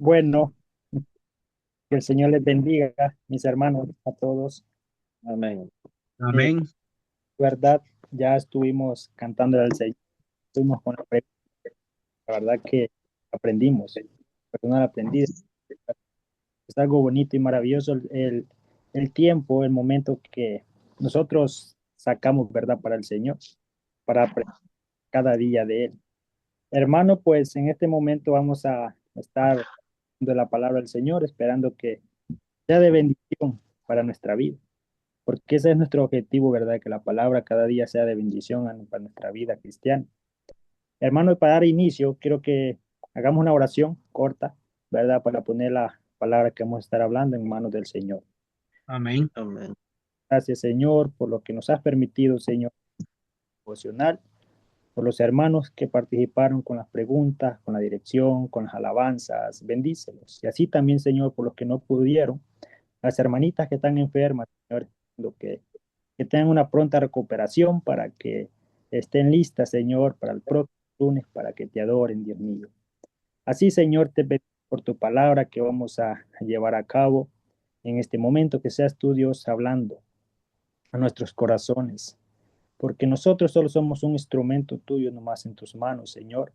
Bueno, que el Señor les bendiga, mis hermanos, a todos. Amén. Eh, Amén. verdad, ya estuvimos cantando al Señor, estuvimos con la verdad que aprendimos, personal aprendido. Es algo bonito y maravilloso el tiempo, el momento que nosotros sacamos, ¿verdad?, para el Señor, para aprender cada día de Él. Hermano, pues en este momento vamos a estar de la palabra del Señor, esperando que sea de bendición para nuestra vida. Porque ese es nuestro objetivo, ¿verdad? Que la palabra cada día sea de bendición para nuestra vida cristiana. Hermano, y para dar inicio, quiero que hagamos una oración corta, ¿verdad? Para poner la palabra que vamos a estar hablando en manos del Señor. Amén. Amén. Gracias, Señor, por lo que nos has permitido, Señor, devocional, por los hermanos que participaron con las preguntas, con la dirección, con las alabanzas. Bendícelos. Y así también, Señor, por los que no pudieron, las hermanitas que están enfermas, Señor, lo que tengan una pronta recuperación para que estén listas, Señor, para el próximo lunes, para que te adoren, Dios mío. Así, Señor, te pedimos por tu palabra que vamos a llevar a cabo en este momento, que seas tú, Dios, hablando a nuestros corazones, porque nosotros solo somos un instrumento tuyo nomás en tus manos, Señor,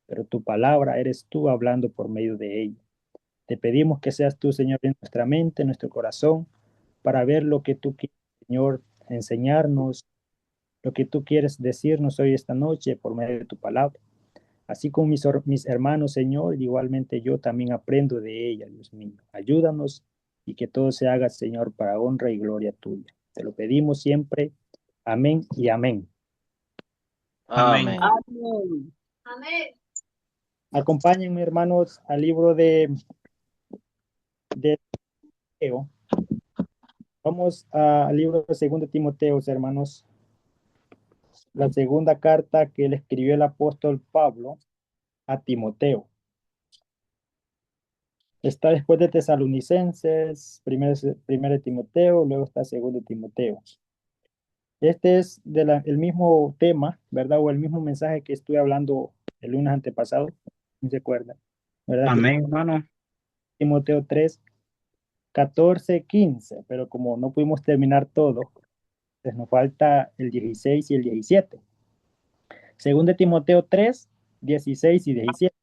pero tu palabra eres tú hablando por medio de ella. Te pedimos que seas tú, Señor, en nuestra mente, en nuestro corazón, para ver lo que tú quieres, Señor, enseñarnos, lo que tú quieres decirnos hoy esta noche por medio de tu palabra. Así como mis hermanos, Señor, igualmente yo también aprendo de ella, Dios mío. Ayúdanos y que todo se haga, Señor, para honra y gloria tuya. Te lo pedimos siempre. Amén y amén. Amén. Amén. Amén. Acompáñenme, hermanos, al libro de Timoteo. Vamos al libro de 2 Timoteo, hermanos. La segunda carta que le escribió el apóstol Pablo a Timoteo. Está después de Tesalonicenses, primero de Timoteo, luego está segundo de Timoteo. Este es el mismo tema, ¿verdad? O el mismo mensaje que estuve hablando el lunes antepasado, ¿no se acuerdan? ¿Verdad? Que Amén, hermano. Timoteo 3, 14, 15, pero como no pudimos terminar todo, pues nos falta el 16 y el 17. Segundo de Timoteo 3, 16 y 17.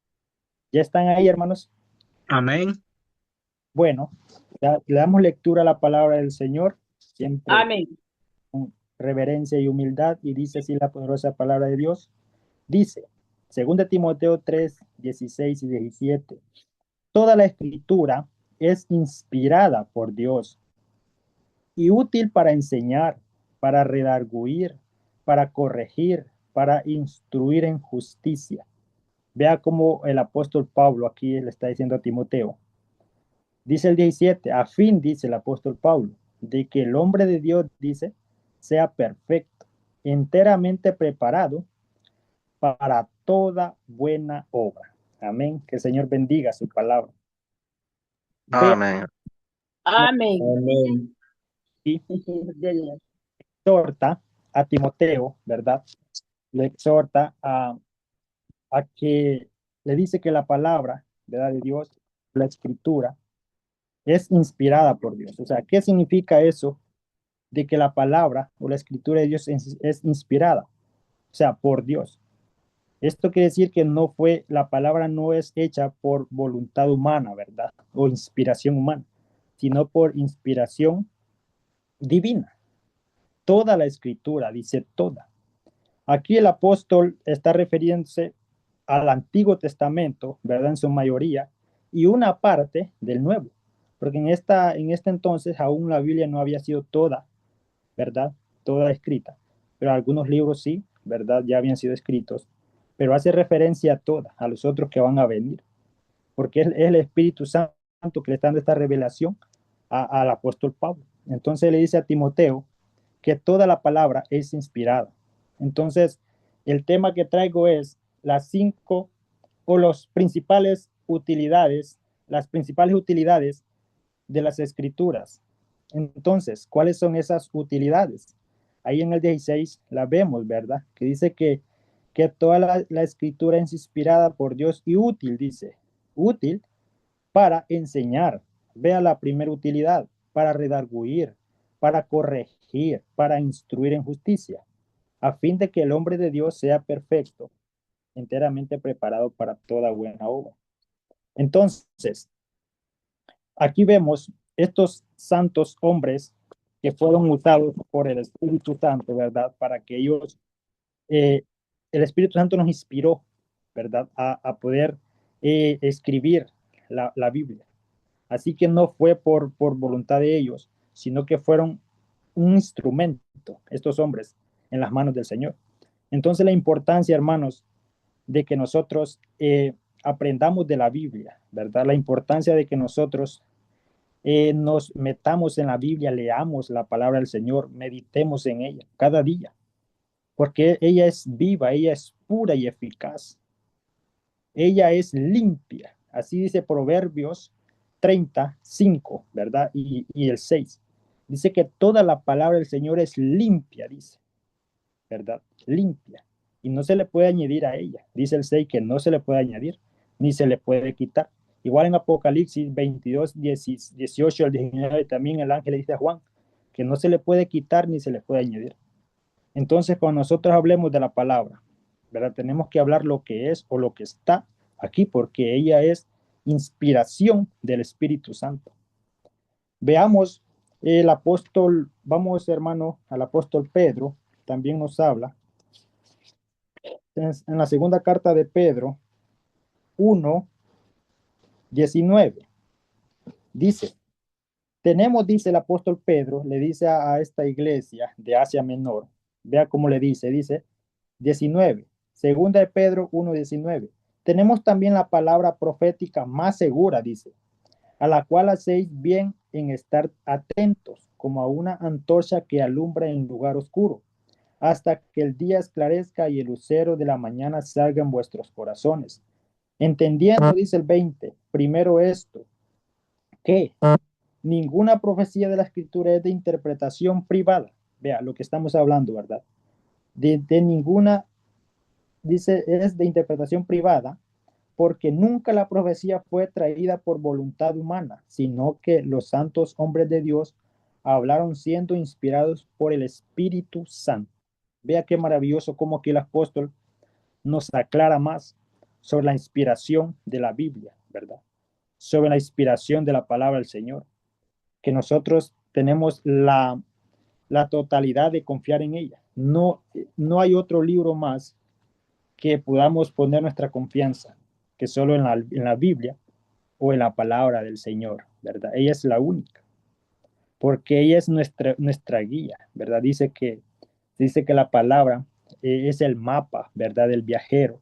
¿Ya están ahí, hermanos? Amén. Bueno, le damos lectura a la palabra del Señor, siempre Amén. con reverencia y humildad, y dice así la poderosa palabra de Dios. Dice, 2 Timoteo 3, 16 y 17, toda la escritura es inspirada por Dios y útil para enseñar, para redarguir, para corregir, para instruir en justicia. Vea cómo el apóstol Pablo aquí le está diciendo a Timoteo. Dice el 17, a fin, dice el apóstol Pablo, de que el hombre de Dios, dice, sea perfecto, enteramente preparado para toda buena obra. Amén. Que el Señor bendiga su palabra. Vea Amén. cómo Amén. Amén. aquí exhorta a Timoteo, ¿verdad? Le exhorta a que le dice que la palabra, ¿verdad? De Dios, la escritura, es inspirada por Dios. O sea, ¿qué significa eso de que la palabra o la escritura de Dios es inspirada? O sea, por Dios. Esto quiere decir que no fue, la palabra no es hecha por voluntad humana, ¿verdad? O inspiración humana, sino por inspiración divina. Toda la escritura, dice toda. Aquí el apóstol está refiriéndose al Antiguo Testamento, ¿verdad? En su mayoría, y una parte del Nuevo, porque en este entonces aún la Biblia no había sido toda, ¿verdad? Toda escrita, pero algunos libros sí, ¿verdad? Ya habían sido escritos, pero hace referencia a todas, a los otros que van a venir, porque es el Espíritu Santo que le está dando esta revelación al apóstol Pablo. Entonces le dice a Timoteo que toda la palabra es inspirada. Entonces, el tema que traigo es las 5 o las principales utilidades de las escrituras. Entonces, ¿cuáles son esas utilidades? Ahí en el 16 la vemos, ¿verdad? Que dice que toda la escritura es inspirada por Dios y útil, dice. Útil para enseñar, vea la primera utilidad, para redarguir, para corregir, para instruir en justicia, a fin de que el hombre de Dios sea perfecto, enteramente preparado para toda buena obra. Entonces, aquí vemos estos santos hombres que fueron usados por el Espíritu Santo, ¿verdad? Para que ellos, el Espíritu Santo nos inspiró, ¿verdad? A poder escribir la Biblia. Así que no fue por voluntad de ellos, sino que fueron un instrumento, estos hombres, en las manos del Señor. Entonces la importancia, hermanos, de que nosotros aprendamos de la Biblia, ¿verdad? La importancia de que nosotros nos metamos en la Biblia, leamos la palabra del Señor, meditemos en ella cada día, porque ella es viva, ella es pura y eficaz, ella es limpia. Así dice Proverbios 35, ¿verdad? Y el 6. Dice que toda la palabra del Señor es limpia, dice, ¿verdad? Limpia. Y no se le puede añadir a ella. Dice el 6 que no se le puede añadir, ni se le puede quitar. Igual en Apocalipsis 22, 18 al 19, también el ángel le dice a Juan que no se le puede quitar ni se le puede añadir. Entonces, cuando nosotros hablemos de la palabra, ¿verdad? Tenemos que hablar lo que es o lo que está aquí, porque ella es inspiración del Espíritu Santo. Veamos el apóstol, vamos hermano, al apóstol Pedro, también nos habla en la segunda carta de Pedro 1:19. Dice, tenemos, dice el apóstol Pedro, le dice a esta iglesia de Asia Menor, vea cómo le dice 19, segunda de Pedro 1:19. Tenemos también la palabra profética más segura, dice, a la cual hacéis bien en estar atentos, como a una antorcha que alumbra en lugar oscuro, hasta que el día esclarezca y el lucero de la mañana salga en vuestros corazones. Entendiendo, dice el 20, primero esto, que ninguna profecía de la escritura es de interpretación privada. Vea lo que estamos hablando, ¿verdad? De ninguna, dice, es de interpretación privada, porque nunca la profecía fue traída por voluntad humana, sino que los santos hombres de Dios hablaron siendo inspirados por el Espíritu Santo. Vea qué maravilloso cómo aquí el apóstol nos aclara más sobre la inspiración de la Biblia, ¿verdad? Sobre la inspiración de la palabra del Señor, que nosotros tenemos la totalidad de confiar en ella. No hay otro libro más que podamos poner nuestra confianza que solo en la Biblia o en la palabra del Señor, ¿verdad? Ella es la única, porque ella es nuestra guía, ¿verdad? Dice que la palabra es el mapa, ¿verdad? Del viajero.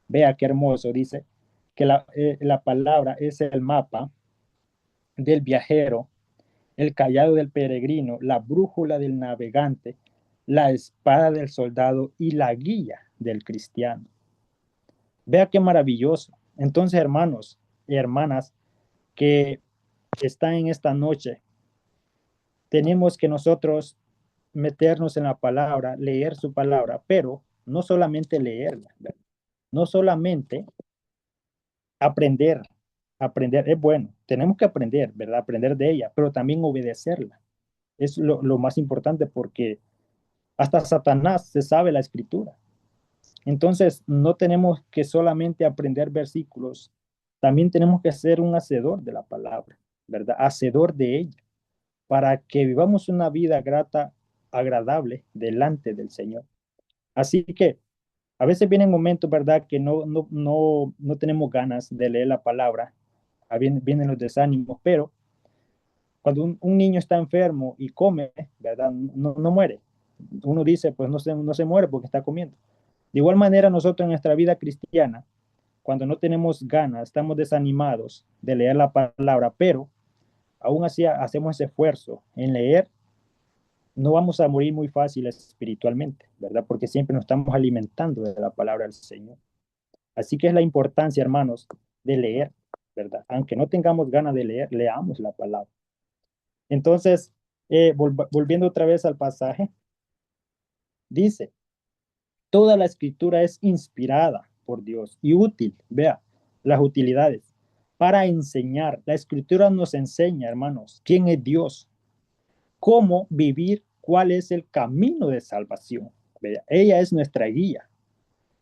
Vea qué hermoso, dice que la palabra es el mapa del viajero, el callado del peregrino, la brújula del navegante, la espada del soldado y la guía del cristiano. Vea qué maravilloso. Entonces, hermanos y hermanas que están en esta noche, tenemos que nosotros meternos en la palabra, leer su palabra, pero no solamente leerla, ¿verdad? No solamente aprender, aprender es bueno, tenemos que aprender, ¿verdad? Aprender de ella, pero también obedecerla. Es lo más importante porque hasta Satanás se sabe la escritura. Entonces, no tenemos que solamente aprender versículos, también tenemos que ser un hacedor de la palabra, ¿verdad? Hacedor de ella, para que vivamos una vida grata, agradable delante del Señor. Así que a veces vienen momentos, ¿verdad?, que no tenemos ganas de leer la palabra, vienen los desánimos, pero cuando un niño está enfermo y come, ¿verdad?, no muere. Uno dice, pues no se muere porque está comiendo. De igual manera, nosotros en nuestra vida cristiana, cuando no tenemos ganas, estamos desanimados de leer la palabra, pero aún así hacemos ese esfuerzo en leer, no vamos a morir muy fácil espiritualmente, ¿verdad? Porque siempre nos estamos alimentando de la palabra del Señor. Así que es la importancia, hermanos, de leer, ¿verdad? Aunque no tengamos ganas de leer, leamos la palabra. Entonces, volviendo otra vez al pasaje, dice, toda la escritura es inspirada por Dios y útil. Vea las utilidades. para enseñar. La Escritura nos enseña, hermanos, quién es Dios, cómo vivir, cuál es el camino de salvación. ¿Verdad? Ella es nuestra guía,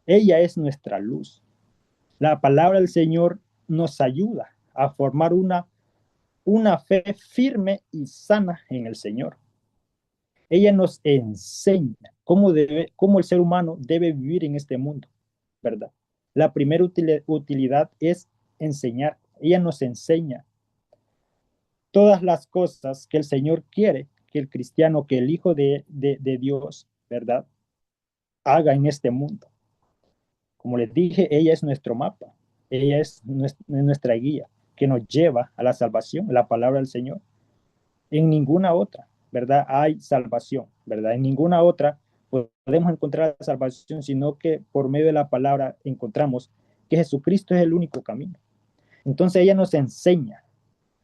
ella es nuestra luz. La palabra del Señor nos ayuda a formar una fe firme y sana en el Señor. Ella nos enseña cómo el ser humano debe vivir en este mundo, ¿verdad? La primera utilidad es enseñar. Ella nos enseña todas las cosas que el Señor quiere que el cristiano, que el Hijo de Dios, ¿verdad?, haga en este mundo. Como les dije, ella es nuestro mapa, ella es nuestra guía que nos lleva a la salvación, la palabra del Señor. En ninguna otra, ¿verdad?, hay salvación, ¿verdad? En ninguna otra podemos encontrar la salvación, sino que por medio de la palabra encontramos que Jesucristo es el único camino. Entonces ella nos enseña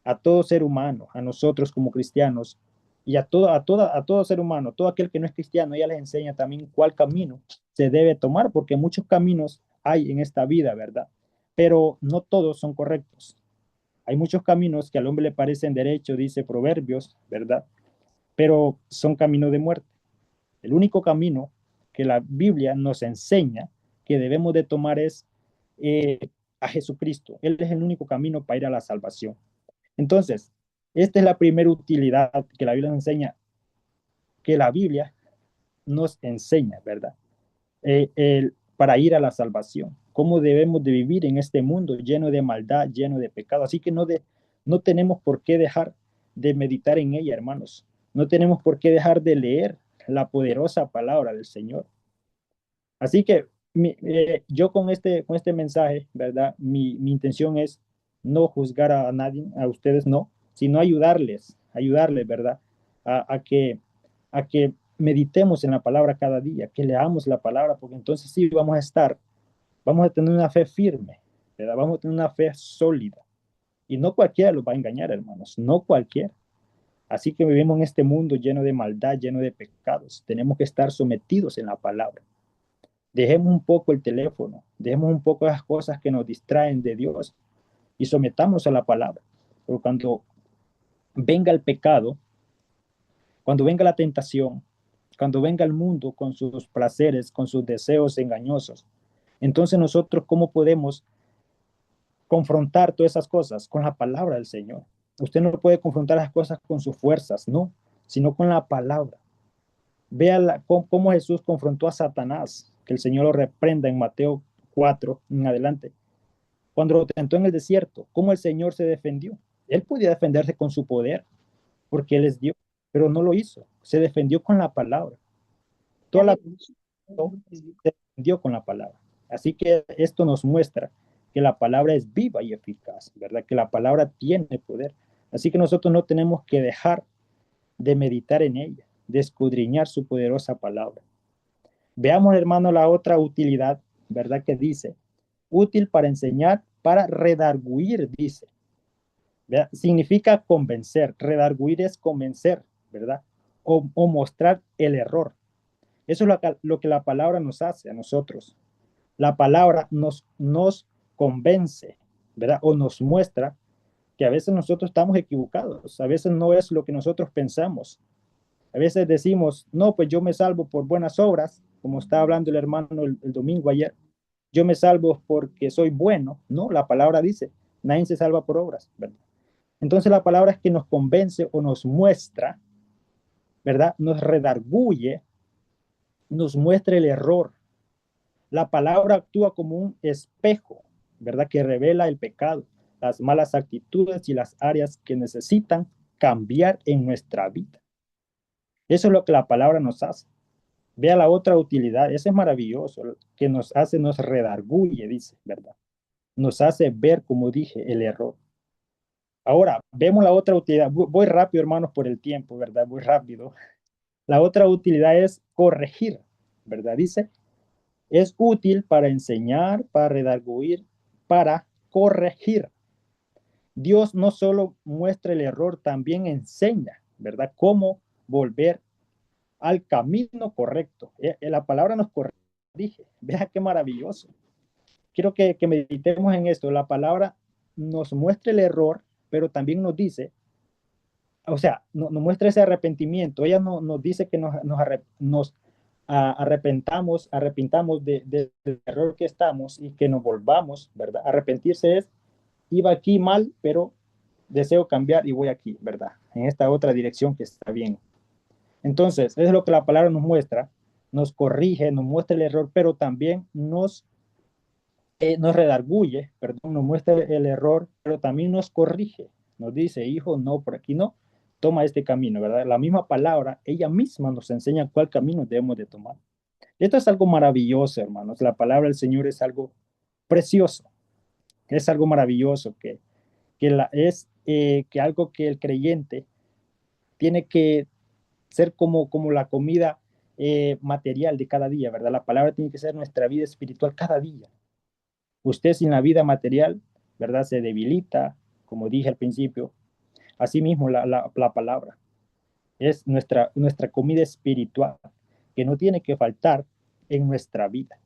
a todo ser humano, a nosotros como cristianos, y a todo ser humano, todo aquel que no es cristiano, ella les enseña también cuál camino se debe tomar, porque muchos caminos hay en esta vida, ¿verdad? Pero no todos son correctos. Hay muchos caminos que al hombre le parecen derechos, dice Proverbios, ¿verdad? Pero son caminos de muerte. El único camino que la Biblia nos enseña que debemos de tomar es a Jesucristo. Él es el único camino para ir a la salvación. Entonces, esta es la primera utilidad que la Biblia nos enseña, que la Biblia nos enseña, ¿verdad? Para ir a la salvación, cómo debemos de vivir en este mundo lleno de maldad, lleno de pecado. Así que no tenemos por qué dejar de meditar en ella, hermanos. No tenemos por qué dejar de leer la poderosa palabra del Señor. Así que yo con este mensaje, ¿verdad? Mi intención es no juzgar a nadie, a ustedes no, sino ayudarles, ¿verdad? A a que meditemos en la palabra cada día, que leamos la palabra, porque entonces sí vamos a tener una fe firme, ¿verdad? Vamos a tener una fe sólida. Y no cualquiera los va a engañar, hermanos, no cualquiera. Así que vivimos en este mundo lleno de maldad, lleno de pecados. Tenemos que estar sometidos en la palabra. Dejemos un poco el teléfono, dejemos un poco las cosas que nos distraen de Dios y sometamos a la palabra. Pero cuando venga el pecado, cuando venga la tentación, cuando venga el mundo con sus placeres, con sus deseos engañosos, entonces nosotros, ¿cómo podemos confrontar todas esas cosas? Con la palabra del Señor. Usted no puede confrontar las cosas con sus fuerzas, no, sino con la palabra. Vea cómo Jesús confrontó a Satanás, que el Señor lo reprenda en Mateo 4 en adelante. Cuando lo tentó en el desierto, cómo el Señor se defendió. Él podía defenderse con su poder, porque Él es Dios, pero no lo hizo. Se defendió con la palabra. Toda la se defendió con la palabra. Así que esto nos muestra que la palabra es viva y eficaz, ¿verdad? Que la palabra tiene poder. Así que nosotros no tenemos que dejar de meditar en ella, de escudriñar su poderosa palabra. Veamos, hermano, la otra utilidad, ¿verdad? Que dice, útil para enseñar, para redarguir, dice. ¿Verdad? Significa convencer, redarguir es convencer, ¿verdad? O mostrar el error. Eso es lo que la palabra nos hace a nosotros. La palabra nos convence, ¿verdad? O nos muestra que a veces nosotros estamos equivocados, a veces no es lo que nosotros pensamos. A veces decimos, no, pues yo me salvo por buenas obras, como estaba hablando el hermano el domingo ayer, yo me salvo porque soy bueno. No, la palabra dice, nadie se salva por obras, ¿verdad? Entonces la palabra es que nos convence o nos muestra, ¿verdad? Nos redarguye, nos muestra el error. La palabra actúa como un espejo, ¿verdad? Que revela el pecado, las malas actitudes y las áreas que necesitan cambiar en nuestra vida. Eso es lo que la palabra nos hace. Vea la otra utilidad, ese es maravilloso, que nos hace, nos redarguye, dice, ¿verdad? Nos hace ver, como dije, el error. Ahora, vemos la otra utilidad. Voy rápido, hermanos, por el tiempo, ¿verdad? Voy rápido. La otra utilidad es corregir, ¿verdad? Dice, es útil para enseñar, para redarguir, para corregir. Dios no solo muestra el error, también enseña, ¿verdad? Cómo volver al camino correcto. La palabra nos corrige. Vea qué maravilloso. Quiero que meditemos en esto. La palabra nos muestra el error, pero también nos dice, o sea, nos muestra ese arrepentimiento. Ella no, nos dice que nos arrepintamos del error que estamos y que nos volvamos, ¿verdad? Arrepentirse es, iba aquí mal, pero deseo cambiar y voy aquí, ¿verdad? En esta otra dirección que está bien. Entonces, es lo que la palabra nos muestra, nos corrige, nos muestra el error, pero también nos redarguye, perdón, nos muestra el error, pero también nos corrige. Nos dice, hijo, no, por aquí no, toma este camino, ¿verdad? La misma palabra, ella misma nos enseña cuál camino debemos de tomar. Esto es algo maravilloso, hermanos. La palabra del Señor es algo precioso, es algo maravilloso, que algo que el creyente tiene que ser como la comida material de cada día, ¿verdad? La palabra tiene que ser nuestra vida espiritual cada día. Usted sin la vida material, ¿verdad? Se debilita, como dije al principio. Asimismo, la palabra es nuestra comida espiritual, que no tiene que faltar en nuestra vida.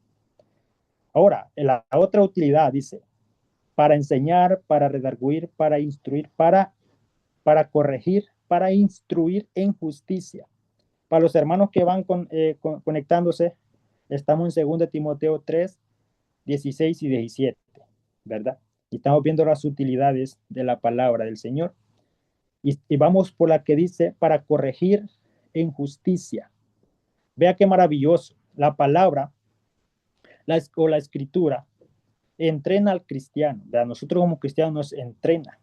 Ahora, la otra utilidad dice, para enseñar, para redarguir, para instruir, para corregir, para instruir en justicia. Para los hermanos que van conectándose, estamos en 2 Timoteo 3, 16 y 17, ¿verdad? Y estamos viendo las utilidades de la palabra del Señor. Y vamos por la que dice, para corregir en justicia. Vea qué maravilloso. La palabra o la escritura entrena al cristiano. ¿Verdad? Nosotros como cristianos nos entrena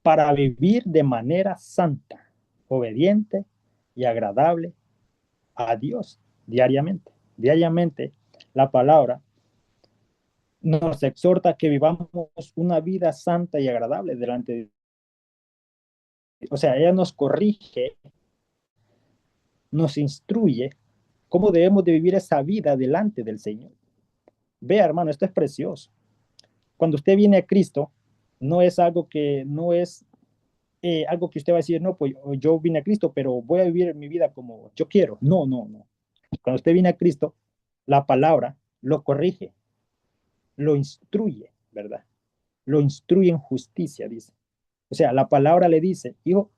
para vivir de manera santa, obediente y agradable a Dios diariamente. Diariamente la palabra nos exhorta a que vivamos una vida santa y agradable delante de Dios. O sea, ella nos corrige, nos instruye cómo debemos de vivir esa vida delante del Señor. Vea, hermano, esto es precioso. Cuando usted viene a Cristo, no es algo que usted va a decir, no, pues yo vine a Cristo, pero voy a vivir mi vida como yo quiero. No, no, no. Cuando usted viene a Cristo, la palabra lo corrige, lo instruye, ¿verdad? Lo instruye en justicia, dice. O sea, la palabra le dice, hijo,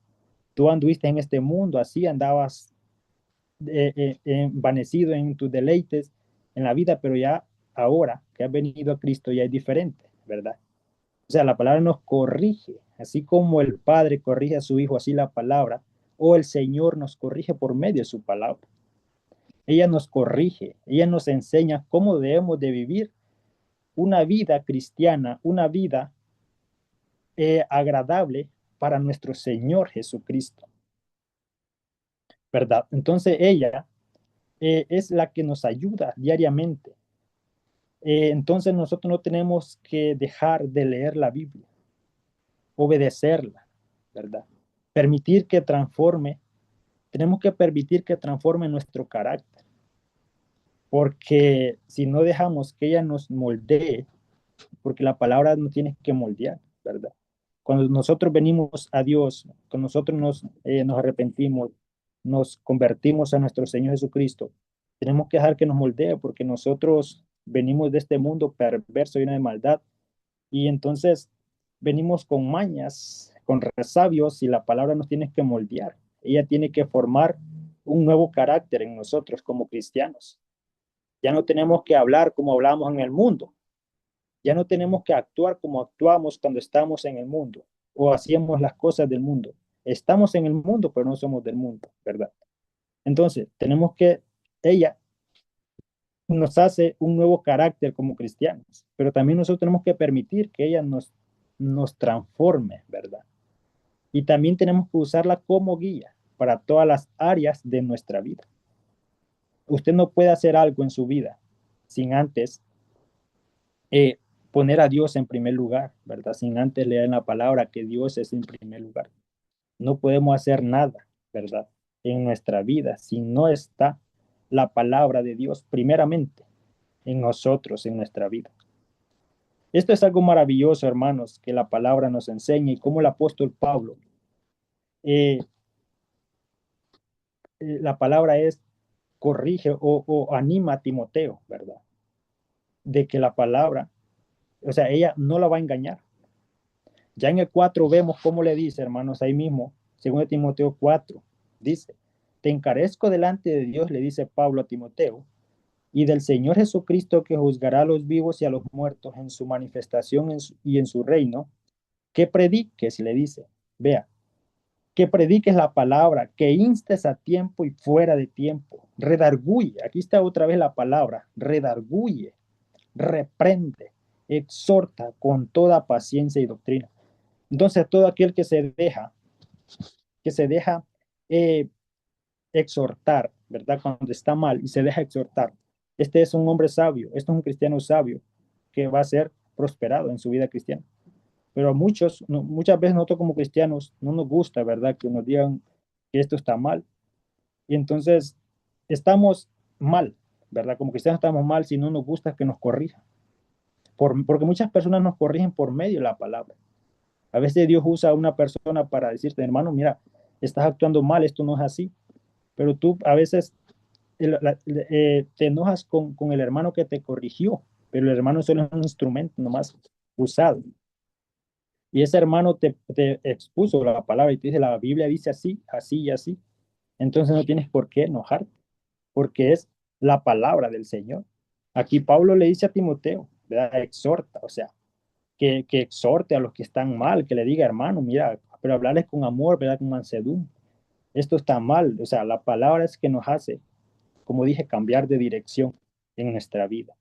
tú anduviste en este mundo, así andabas envanecido en tus deleites en la vida, pero ya ahora que has venido a Cristo ya es diferente, ¿verdad? O sea, la palabra nos corrige, así como el Padre corrige a su Hijo, así la palabra, o el Señor nos corrige por medio de su palabra. Ella nos corrige, ella nos enseña cómo debemos de vivir una vida cristiana, una vida agradable para nuestro Señor Jesucristo, ¿verdad? Entonces ella es la que nos ayuda diariamente. Entonces nosotros no tenemos que dejar de leer la Biblia, obedecerla, ¿verdad? Permitir que transforme, tenemos que permitir que transforme nuestro carácter, porque si no dejamos que ella nos moldee, porque la palabra nos tiene que moldear, ¿verdad? Cuando nosotros venimos a Dios, cuando nosotros nos arrepentimos, nos convertimos a nuestro Señor Jesucristo, tenemos que dejar que nos moldee, porque nosotros venimos de este mundo perverso, lleno de maldad, y entonces venimos con mañas, con resabios, y la palabra nos tiene que moldear. Ella tiene que formar un nuevo carácter en nosotros como cristianos. Ya no tenemos que hablar como hablamos en el mundo. Ya no tenemos que actuar como actuamos cuando estamos en el mundo o hacíamos las cosas del mundo. Estamos en el mundo, pero no somos del mundo, ¿verdad? Entonces, ella nos hace un nuevo carácter como cristianos, pero también nosotros tenemos que permitir que ella nos transforme, ¿verdad? Y también tenemos que usarla como guía para todas las áreas de nuestra vida. Usted no puede hacer algo en su vida sin antes eh, poner a Dios en primer lugar, ¿verdad? Sin antes leer en la palabra que Dios es en primer lugar. No podemos hacer nada, ¿verdad? En nuestra vida si no está la palabra de Dios primeramente en nosotros, en nuestra vida. Esto es algo maravilloso, hermanos, que la palabra nos enseña y como el apóstol Pablo, eh, la palabra es corrige o anima a Timoteo, ¿verdad? De que la palabra, o sea, ella no la va a engañar. Ya en el 4 vemos cómo le dice, hermanos, ahí mismo, 2 Timoteo 4, dice, te encarezco delante de Dios, le dice Pablo a Timoteo, y del Señor Jesucristo que juzgará a los vivos y a los muertos en su manifestación y en su reino, que prediques, le dice, vea, que prediques la palabra, que instes a tiempo y fuera de tiempo, redarguye, aquí está otra vez la palabra, redarguye, reprende, exhorta con toda paciencia y doctrina. Entonces, todo aquel que se deja eh, exhortar, ¿verdad? Cuando está mal y se deja exhortar, este es un hombre sabio, este es un cristiano sabio que va a ser prosperado en su vida cristiana. Pero a muchos, no, muchas veces nosotros como cristianos no nos gusta, ¿verdad? Que nos digan que esto está mal. Y entonces estamos mal, ¿verdad? Como cristianos estamos mal si no nos gusta que nos corrijan. Porque muchas personas nos corrigen por medio de la palabra. A veces Dios usa a una persona para decirte, hermano, mira, estás actuando mal, esto no es así. Pero tú a veces te enojas con el hermano que te corrigió, pero el hermano solo es un instrumento nomás usado. Y ese hermano te expuso la palabra y te dice, la Biblia dice así, así y así. Entonces no tienes por qué enojarte, porque es la palabra del Señor. Aquí Pablo le dice a Timoteo, ¿verdad? Exhorta, o sea, que exhorte a los que están mal, que le diga, hermano, mira, pero hablarles con amor, ¿verdad? Con mansedumbre. Esto está mal, o sea, la palabra es que nos hace, como dije, cambiar de dirección en nuestra vida.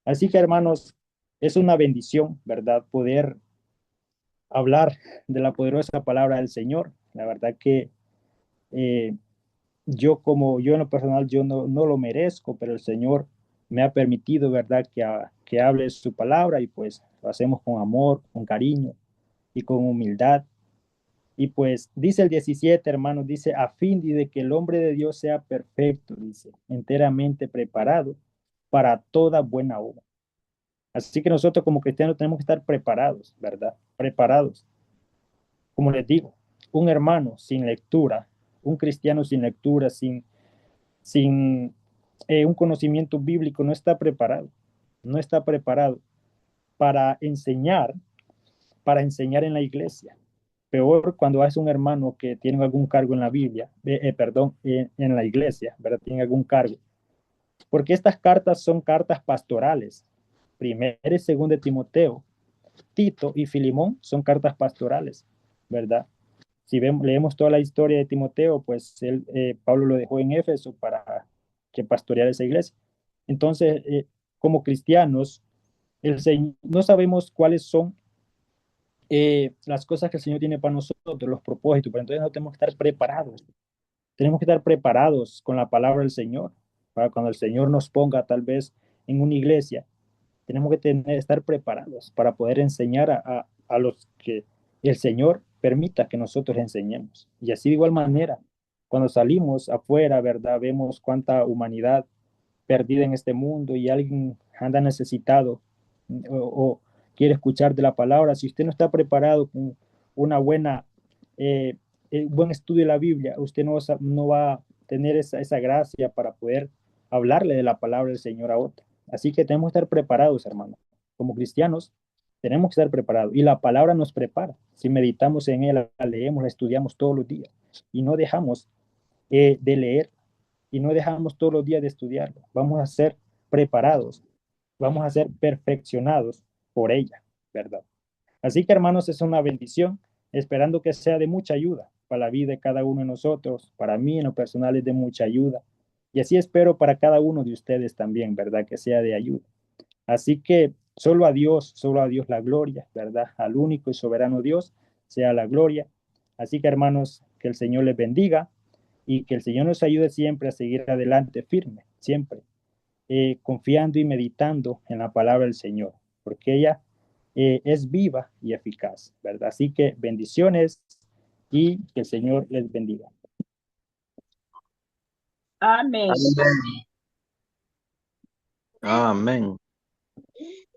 Así que, hermanos, es una bendición, ¿verdad? Poder hablar de la poderosa palabra del Señor. La verdad que eh, yo en lo personal, yo no lo merezco, pero el Señor me ha permitido, ¿verdad? Que hable su palabra y pues lo hacemos con amor, con cariño y con humildad. Y pues dice el 17, hermanos, dice, a fin de que el hombre de Dios sea perfecto, dice, enteramente preparado para toda buena obra. Así que nosotros como cristianos tenemos que estar preparados, ¿verdad? Preparados. Como les digo, un hermano sin lectura, un cristiano sin lectura, sin un conocimiento bíblico, no está preparado. No está preparado para para enseñar en la iglesia. Peor cuando es un hermano que tiene algún cargo en la Biblia, perdón, en la iglesia, ¿verdad? Tiene algún cargo. Porque estas cartas son cartas pastorales. Primera y segunda de Timoteo, Tito y Filimón son cartas pastorales, ¿verdad? Si leemos toda la historia de Timoteo, pues Pablo lo dejó en Éfeso para que pastoreara esa iglesia. Entonces, como cristianos, no sabemos cuáles son las cosas que el Señor tiene para nosotros, los propósitos, pero entonces no tenemos que estar preparados. Tenemos que estar preparados con la palabra del Señor, para cuando el Señor nos ponga tal vez en una iglesia, tenemos que estar preparados para poder enseñar a los que el Señor permita que nosotros enseñemos. Y así de igual manera, cuando salimos afuera, ¿verdad? Vemos cuánta humanidad perdida en este mundo y alguien anda necesitado o quiere escuchar de la palabra. Si usted no está preparado con una eh, buen estudio de la Biblia, usted no va a tener esa gracia para poder hablarle de la palabra del Señor a otro. Así que tenemos que estar preparados, hermano. Como cristianos, tenemos que estar preparados. Y la palabra nos prepara. Si meditamos en ella, la leemos, la estudiamos todos los días y no dejamos de leer y no dejamos todos los días de estudiarlo. Vamos a ser preparados, vamos a ser perfeccionados por ella, ¿verdad? Así que, hermanos, es una bendición, esperando que sea de mucha ayuda para la vida de cada uno de nosotros. Para mí, en lo personal, es de mucha ayuda. Y así espero para cada uno de ustedes también, ¿verdad? Que sea de ayuda. Así que solo a Dios la gloria, ¿verdad? Al único y soberano Dios sea la gloria. Así que, hermanos, que el Señor les bendiga y que el Señor nos ayude siempre a seguir adelante firme, siempre, confiando y meditando en la palabra del Señor, porque ella es viva y eficaz, ¿verdad? Así que bendiciones y que el Señor les bendiga. Amén. Amén.